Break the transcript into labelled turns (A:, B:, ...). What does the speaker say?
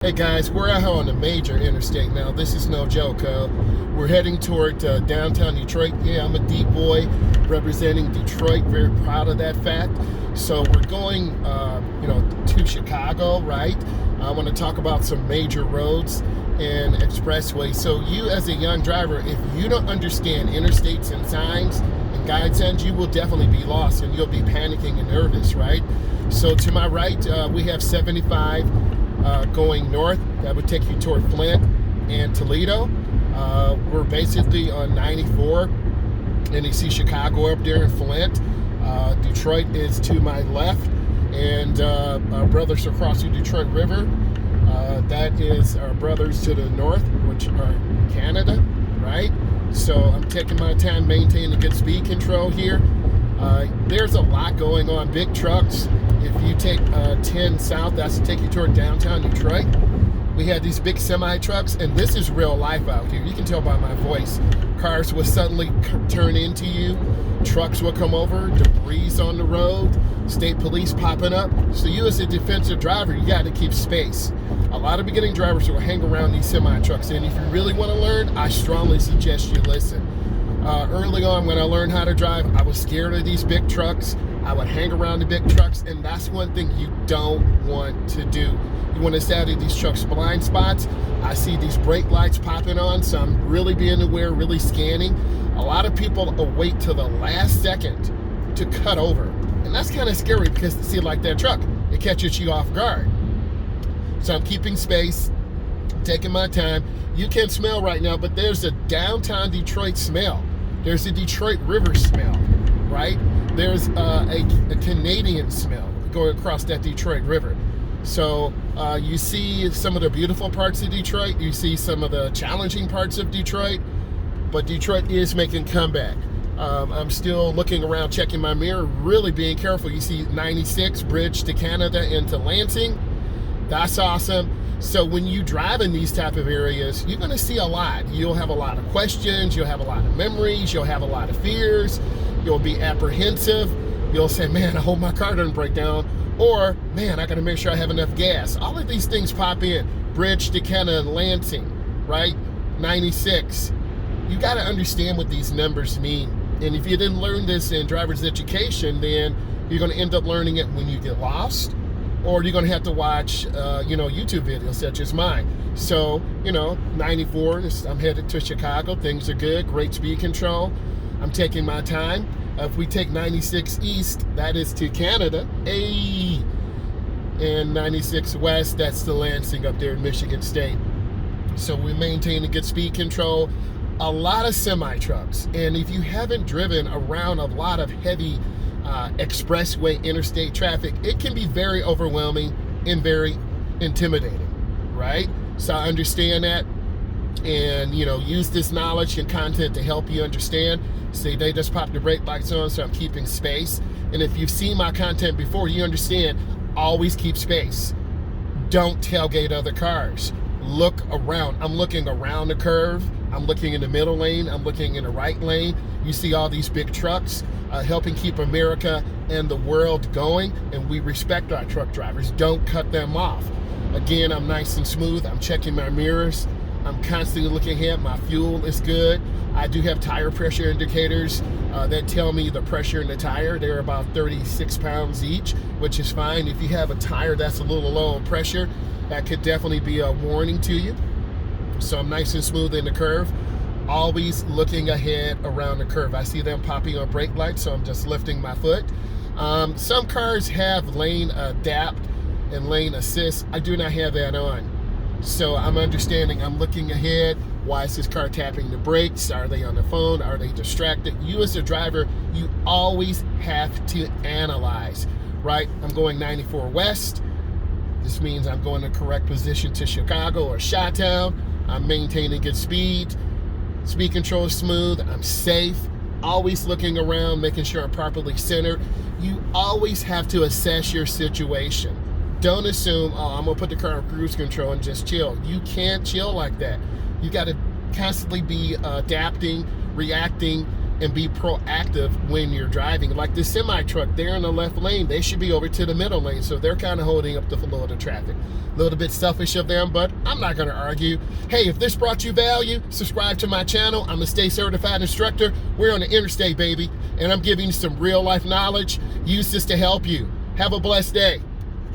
A: Hey guys, we're out on a major interstate now. This is no joke. We're heading toward downtown Detroit. Yeah, I'm a D boy representing Detroit. Very proud of that fact. So we're going, to Chicago, right? I want to talk about some major roads and expressways. So you, as a young driver, if you don't understand interstates and signs and guide signs, you will definitely be lost and you'll be panicking and nervous, right? So to my right, we have 75. Going north, that would take you toward Flint and Toledo. We're basically on 94, and you see Chicago up there in Flint. Detroit is to my left, and our brothers across the Detroit River. That is our brothers to the north, which are Canada, right? So I'm taking my time maintaining good speed control here. There's a lot going on. Big trucks. If you take 10 south, that's to take you toward downtown Detroit. We had these big semi trucks, and this is real life out here. You can tell by my voice. Cars will suddenly turn into you. Trucks will come over, debris on the road, state police popping up. So you as a defensive driver, you got to keep space. A lot of beginning drivers will hang around these semi trucks, and if you really want to learn, I strongly suggest you listen. Early on when I learned how to drive, I was scared of these big trucks. I would hang around the big trucks, and that's one thing you don't want to do. You want to stay out of these trucks' blind spots. I see these brake lights popping on, so I'm really being aware, really scanning. A lot of people wait till the last second to cut over, and that's kind of scary because, see, like that truck, it catches you off guard. So I'm keeping space, taking my time. You can smell right now, but there's a downtown Detroit smell. There's a Detroit River smell, right? There's a Canadian smell going across that Detroit River. So you see some of the beautiful parts of Detroit. You see some of the challenging parts of Detroit, but Detroit is making comeback. I'm still looking around, checking my mirror, really being careful. You see 96 bridge to Canada into Lansing. That's awesome. So when you drive in these type of areas, you're going to see a lot. You'll have a lot of questions. You'll have a lot of memories. You'll have a lot of fears. You'll be apprehensive. You'll say, man, I hope my car doesn't break down. Or, man, I got to make sure I have enough gas. All of these things pop in. Bridge to Canada and Lansing, right? 96. You got to understand what these numbers mean. And if you didn't learn this in driver's education, then you're going to end up learning it when you get lost. Or you're going to have to watch, YouTube videos such as mine. So, 94, I'm headed to Chicago. Things are good. Great speed control. I'm taking my time. If we take 96 east, that is to Canada. Hey! And 96 west, that's to Lansing up there in Michigan State. So we maintain a good speed control. A lot of semi-trucks. And if you haven't driven around a lot of heavy expressway interstate traffic, it can be very overwhelming and very intimidating, right? So I understand that, and use this knowledge and content to help you understand. See, they just popped the brake lights on, so I'm keeping space. And if you've seen my content before, you understand, always keep space. Don't tailgate other cars. Look around. I'm looking around the curve. I'm looking in the middle lane. I'm looking in the right lane. You see all these big trucks helping keep America and the world going, and we respect our truck drivers. Don't cut them off. Again, I'm nice and smooth. I'm checking my mirrors. I'm constantly looking ahead. My fuel is good. I do have tire pressure indicators that tell me the pressure in the tire. They're about 36 pounds each, which is fine. If you have a tire that's a little low on pressure, that could definitely be a warning to you. So I'm nice and smooth in the curve. Always looking ahead around the curve. I see them popping on brake lights, so I'm just lifting my foot. Some cars have lane adapt and lane assist. I do not have that on. So I'm understanding, I'm looking ahead. Why is this car tapping the brakes? Are they on the phone? Are they distracted? You as a driver, you always have to analyze, right? I'm going 94 west. This means I'm going the correct position to Chicago or Chi-Town. I'm maintaining good speed. Speed control is smooth. I'm safe. Always looking around, making sure I'm properly centered. You always have to assess your situation. Don't assume, oh, I'm going to put the car on cruise control and just chill. You can't chill like that. You got to constantly be adapting, reacting, and be proactive when you're driving. Like this semi truck, they're in the left lane. They should be over to the middle lane. So they're kind of holding up the flow of the traffic. A little bit selfish of them, but I'm not going to argue. Hey, if this brought you value, subscribe to my channel. I'm a state certified instructor. We're on the interstate, baby. And I'm giving you some real life knowledge. Use this to help you. Have a blessed day.